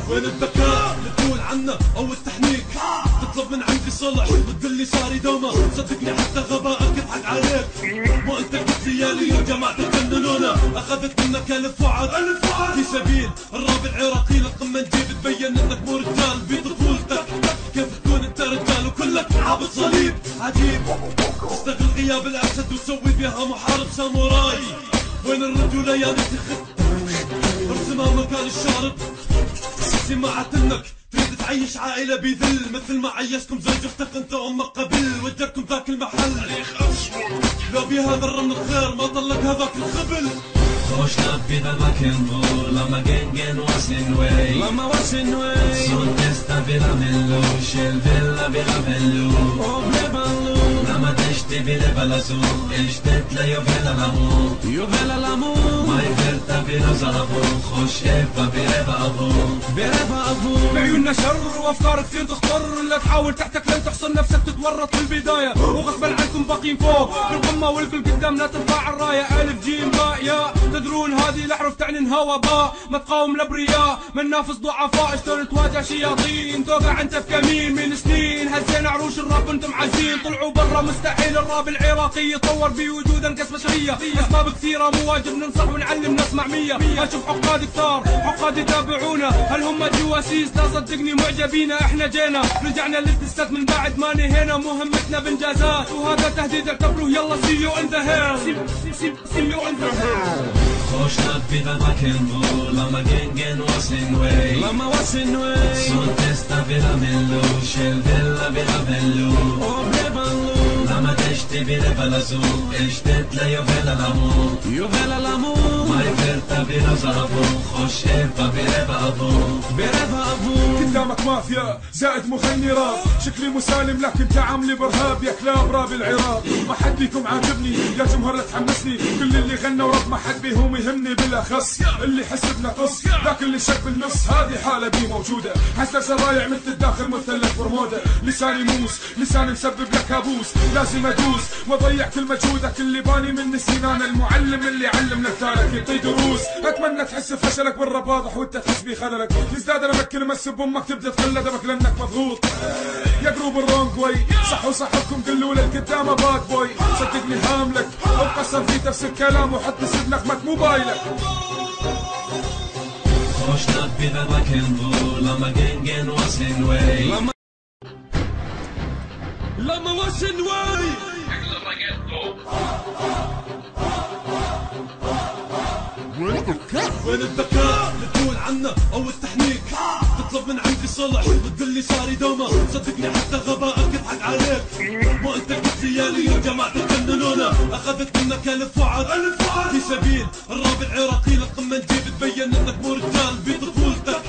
وين الذكاء اللي تقول عنه او التحنيك؟ تطلب من عندي صلح وتقول لي صار دوما، صدقني حتى غبائك يضحك عليك. مو انت قلت لي يا لي جماعة تجننونا، اخذت منك الف وعد في سبيل الراب العراقي للقمة نجيب تبين انك مو رجال بطفولتك. كيف تكون انت رجال وكلك عابد صليب عجيب؟ تستغل غياب الاسد وتسوي بيها محارب ساموراي. وين الرجولة يا نتي خد ارسمها مكان الشارب. سمعت انك تريد تعيش عائلة بذل، مثل ما عيشكم زوج اختك انت وامك قبل، وجركم ذاك المحل لو بهذا الرمل الخير ما طلق هذاك الخبل. خوش نبي بمكنو لما جنجن واسن وي لما واسن وي صوتستا بلا ملو شيل فيلا بلا ملو وبلبلو لما تشتي بلا بلسو اشتت ليو فيلا لامو يو فيلا لامو ما يفرتا بلا زربو خوش يفا بريبا ابو بريبا ابو. بعيوننا شر وافكار كثير تخطر، لا تحاول تحتك لن تحصل نفسك تتورط في البداية، وغصبا عنكم باقيين فوق بالقمة والكل قدام لا ترفع الراية. الف جيم باء يا تدرون هذه الاحرف تعني انها باء، ما تقاوم الابرياء من نافس ضعفاء، شلون تواجه شياطين توقع انت بكمين من سنين. هزينا عروش الراب انتم عايزين طلعوا برا، مستحيل الراب العراقي يطور بوجود انقص بشريه. اسباب كثيره مو واجب ننصح ونعلم ناس معميه، اشوف عقاد كثار عقاد يتابعونا، هل هم جواسيس؟ لا صدقني معجبينا. احنا جينا رجعنا للتستات من بعد ما نهينا مهمتنا بانجازات، وهذا تهديد اعتبروه يلا سي يو ان ذا هير سي يو ان ذا هير. خوش نبي بمكنو لما جنجن واسن وي لما واسن وي صوتستا بلا ملو شيل فيلا بلا ملو وبلبلو لما تشتي بلا بلسو اشتت ليو فيلا لامو يو فيلا لامو ما يفرتا بلا زربو خوش يفا بريبا ابو بريبا ابو. قدامك مافيا زائد مخنرات، شكلي مسالم لكن تعاملي برهاب يا كلاب راب العراق. ما حد فيكم عاجبني يا جمهور لا تحمسني، كل اللي غنى ورب ما حد بيهم يهمني بالاخص، اللي يحس بنقص ذاك اللي شك بالنص. هذه حالة بي موجودة، حتى سرايع مثل الداخل مثلث برمودا. لساني موس لساني مسبب لك كابوس، لازم ادوس واضيع كل مجهودك اللي باني من سنان. المعلم اللي علم نثالك يعطي دروس، اتمنى تحس بفشلك بالراب واضح وانت تحس بخللك. تزداد انا كل ما تسب امك تبدا تخلى دمك لانك مضغوط يا جروب الرونج واي. صح وصحبكم قلوا للقدام باد بوي، صدقني هاملك وقصر في تفسير كلام وحط سيب نغمة موبايلك. خوش نبي بمكنو لما جنجن واسن وي لما واسن واي وين الذكاء اللي تقول عنه او التحنيك؟ تطلب من عندي صلح وتقول لي صار دوما، صدقني حتى غبائك يضحك عليك. مو انت قلت لي يا لي جماعة تجننونا، اخذت منك الف وعد في سبيل الراب العراقي للقمة نجيب تبين انك مو رجال بطفولتك.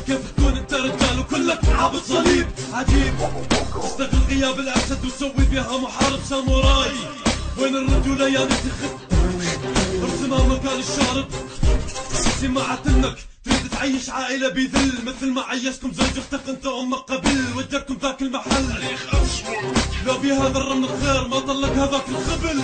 كيف تكون انت رجال وكلك عابد صليب عجيب؟ تستغل غياب الاسد وتسوي بيها محارب ساموراي. وين الرجولة يا نتي خد ارسمها مكان الشارب. سمعت انك تريد تعيش عائلة بذل، مثل ما عيشكم زوج اختك انت وامك قبل، وجركم ذاك المحل لو بهذا الرمل الخير ما طلق هذاك الخبل.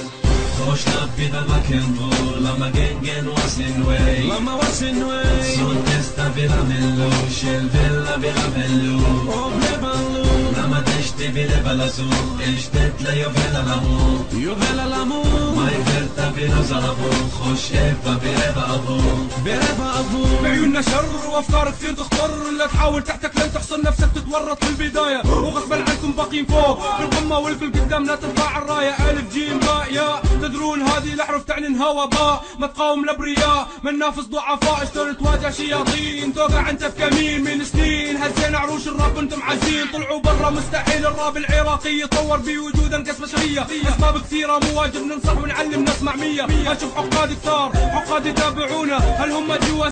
خوش نبي بمكنو لما جنجن واسن وي لما واسن وي صوتستا بلا ملو شيل فيلا بلا ملو وبلبلو لما تشتي بلا بلسو اشتت ليو فيلا لامو يو فيلا لامو ما يفرتا بلا زربو خوش يفا بريبا ابو بريبا ابو. بعيوننا شر وافكار كثير تخطر، لا تحاول تحتك لن تحصل نفسك تتورط في البداية، وغصبا عنكم باقيين فوق بالقمة والكل قدام لا ترفع الراية. الف جيم باء يا تدرون هذه الاحرف تعني انها باء، ما تقاوم الابرياء من نافس ضعفاء، شلون تواجه شياطين توقع انت بكمين من سنين. هزينا عروش الراب انتم عايزين طلعوا برا، مستحيل الراب العراقي يطور بوجود انقص بشريه. اسباب كثيره مو واجب ننصح ونعلم ناس معميه، اشوف عقاد كثار عقاد يتابعونا، هل هم جوا